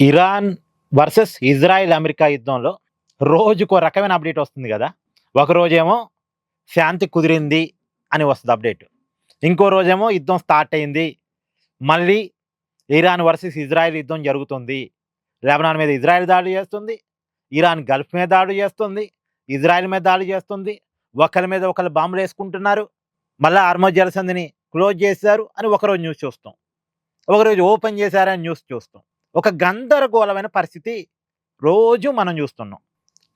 Iran versus Israel America యుద్ధంలో రోజుకో రకమైన అప్డేట్ వస్తుంది కదా. ఒకరోజేమో శాంతి కుదిరింది అని వస్తుంది అప్డేట్, ఇంకో రోజేమో యుద్ధం స్టార్ట్ అయింది, మళ్ళీ ఇరాన్ వర్సెస్ ఇజ్రాయిల్ యుద్ధం జరుగుతుంది, లెబనాన్ మీద ఇజ్రాయిల్ దాడి చేస్తుంది, ఇరాన్ గల్ఫ్ మీద దాడి చేస్తుంది, ఇజ్రాయిల్ మీద దాడి చేస్తుంది, ఒకరి మీద ఒకరు బాంబులు వేసుకుంటున్నారు, మళ్ళీ హార్మోజ్ జలసంధిని క్లోజ్ చేశారు అని ఒకరోజు న్యూస్ చూస్తాం, ఒకరోజు ఓపెన్ చేశారని న్యూస్ చూస్తాం. ఒక గందరగోళమైన పరిస్థితి రోజు మనం చూస్తున్నాం.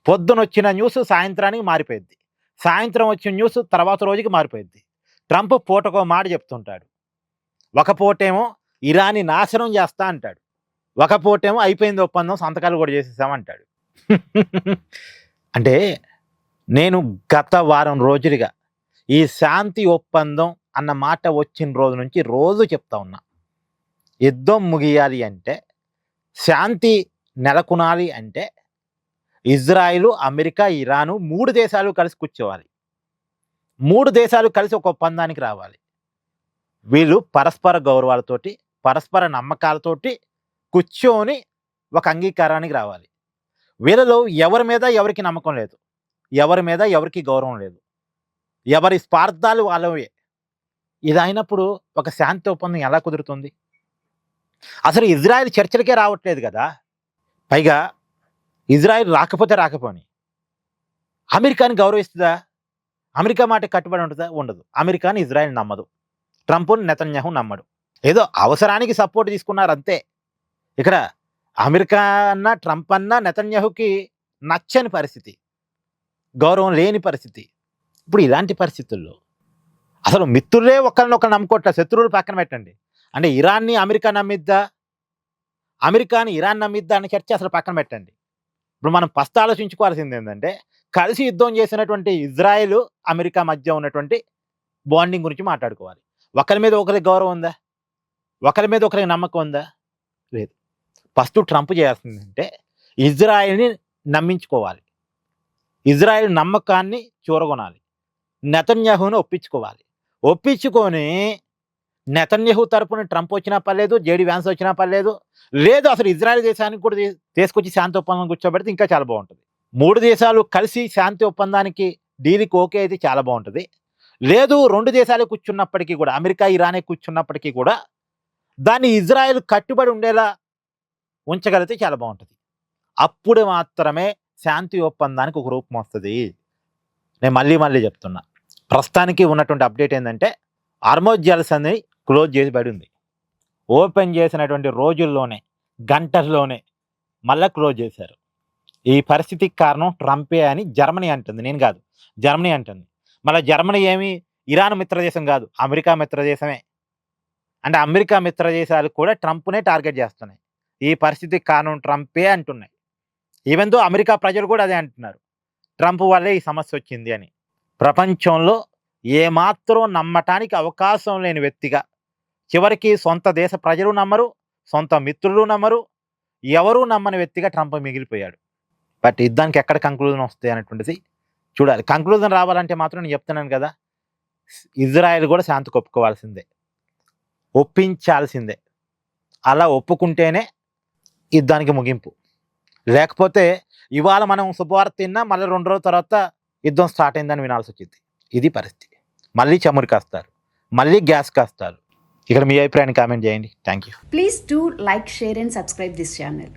పొద్దున వచ్చిన న్యూస్ సాయంత్రానికి మారిపోయింది, సాయంత్రం వచ్చిన న్యూస్ తర్వాత రోజుకి మారిపోయింది. ట్రంప్ పూటకో మాట చెప్తుంటాడు. ఒక పూటేమో ఇరాన్ని నాశనం చేస్తా అంటాడు, ఒక పూటేమో అయిపోయింది ఒప్పందం, సంతకాలు కూడా చేసేసామంటాడు. అంటే నేను గత వారం రోజులుగా ఈ శాంతి ఒప్పందం అన్న మాట వచ్చిన రోజు నుంచి రోజు చెప్తా ఉన్నా, యుద్ధం ముగియాలి అంటే, శాంతి నెలకొనాలి అంటే ఇజ్రాయిలు, అమెరికా, ఇరాను 3 దేశాలు కలిసి కూర్చోవాలి, 3 దేశాలు కలిసి ఒక ఒప్పందానికి రావాలి. వీళ్ళు పరస్పర గౌరవాలతోటి, పరస్పర నమ్మకాలతోటి కూర్చొని ఒక అంగీకారానికి రావాలి. వీళ్ళలో ఎవరి మీద ఎవరికి నమ్మకం లేదు, ఎవరి మీద ఎవరికి గౌరవం లేదు, ఎవరి స్వార్థాలు వాళ్ళవే. ఇది అయినప్పుడు ఒక శాంతి ఒప్పందం ఎలా కుదురుతుంది? అసలు ఇజ్రాయెల్ చర్చలకే రావట్లేదు కదా. పైగా ఇజ్రాయెల్ రాకపోతే రాకపోని అమెరికాని గౌరవిస్తుందా? అమెరికా మాట కట్టుబడి ఉంటుందా? ఉండదు. అమెరికాని ఇజ్రాయెల్ నమ్మదు, ట్రంప్ను నెతన్యాహు నమ్మడు. ఏదో అవసరానికి సపోర్ట్ తీసుకున్నారు అంతే. ఇక్కడ అమెరికా అన్నా, ట్రంప్ అన్నా నెతన్యాహుకి నచ్చని పరిస్థితి, గౌరవం లేని పరిస్థితి. ఇప్పుడు ఇలాంటి పరిస్థితుల్లో అసలు మిత్రులే ఒకరినొకరు నమ్ముకోవట్లే, శత్రువులు పక్కన పెట్టండి. అంటే ఇరాన్ని అమెరికా నమ్మిద్దా, అమెరికాని ఇరాన్ నమ్మిద్దా అనే చర్చ అసలు పక్కన పెట్టండి. ఇప్పుడు మనం ఫస్ట్ ఆలోచించుకోవాల్సింది ఏంటంటే, కలిసి యుద్ధం చేసినటువంటి ఇజ్రాయెల్, అమెరికా మధ్య ఉన్నటువంటి బాండింగ్ గురించి మాట్లాడుకోవాలి. ఒకరి మీద ఒకరికి గౌరవం ఉందా? ఒకరి మీద ఒకరికి నమ్మకం ఉందా? లేదు. ఫస్ట్ ట్రంప్ చేయాల్సిందంటే ఇజ్రాయెల్ని నమ్మించుకోవాలి, ఇజ్రాయెల్ నమ్మకాన్ని చూరగొనాలి, నెతన్యాహుని ఒప్పించుకోవాలి. ఒప్పించుకొని నెతన్యాహు తరపున ట్రంప్ వచ్చినా పర్లేదు, జేడీ వ్యాన్స్ వచ్చినా పర్లేదు, లేదు అసలు ఇజ్రాయెల్ దేశానికి కూడా తీసుకొచ్చి శాంతి ఒప్పందం కూర్చోబెడితే ఇంకా చాలా బాగుంటుంది. 3 దేశాలు కలిసి శాంతి ఒప్పందానికి డీల్కి ఓకే అయితే చాలా బాగుంటుంది. లేదు 2 దేశాలు కూర్చున్నప్పటికీ కూడా, అమెరికా ఇరానే కూర్చున్నప్పటికీ కూడా దాన్ని ఇజ్రాయెల్ కట్టుబడి ఉండేలా ఉంచగలిగితే చాలా బాగుంటుంది. అప్పుడు మాత్రమే శాంతి ఒప్పందానికి ఒక రూపం వస్తుంది. నేను మళ్ళీ చెప్తున్నా, ప్రస్తుతానికి ఉన్నటువంటి అప్డేట్ ఏంటంటే, హార్మోజ్ జలసంధిని క్లోజ్ చేసి పడి ఉంది. ఓపెన్ చేసినటువంటి రోజుల్లోనే, గంటల్లోనే మళ్ళీ క్లోజ్ చేశారు. ఈ పరిస్థితికి కారణం ట్రంపే అని జర్మనీ అంటుంది, నేను కాదు, జర్మనీ అంటుంది. మళ్ళీ జర్మనీ ఏమి ఇరాన్ మిత్రదేశం కాదు, అమెరికా మిత్రదేశమే. అంటే అమెరికా మిత్రదేశాలు కూడా ట్రంప్నే టార్గెట్ చేస్తున్నాయి. ఈ పరిస్థితికి కారణం ట్రంపే అంటున్నాయి. ఈవెన్ దో అమెరికా ప్రజలు కూడా అదే అంటున్నారు, ట్రంప్ వల్లే ఈ సమస్య వచ్చింది అని. ప్రపంచంలో ఏమాత్రం నమ్మటానికి అవకాశం లేని వ్యక్తిగా, చివరికి సొంత దేశ ప్రజలు నమ్మరు, సొంత మిత్రులు నమ్మరు, ఎవరూ నమ్మని వ్యక్తిగా ట్రంప్ మిగిలిపోయాడు. బట్ యుద్ధానికి ఎక్కడ కంక్లూజన్ వస్తాయి అనేటువంటిది చూడాలి. కంక్లూజన్ రావాలంటే మాత్రం నేను చెప్తున్నాను కదా, ఇజ్రాయెల్ కూడా శాంతికి ఒప్పుకోవాల్సిందే, ఒప్పించాల్సిందే. అలా ఒప్పుకుంటేనే యుద్ధానికి ముగింపు. లేకపోతే ఇవాళ మనం శుభవార్త తిన్నా మళ్ళీ 2 రోజుల తర్వాత యుద్ధం స్టార్ట్ అయిందని వినాల్సి వచ్చింది. ఇది పరిస్థితి. మళ్ళీ చమురు కాస్తారు, మళ్ళీ గ్యాస్ కాస్తారు. ఇక్కడ మీ అభిప్రాయాన్ని కామెంట్ చేయండి. Thank you. Please do like, share and subscribe this channel.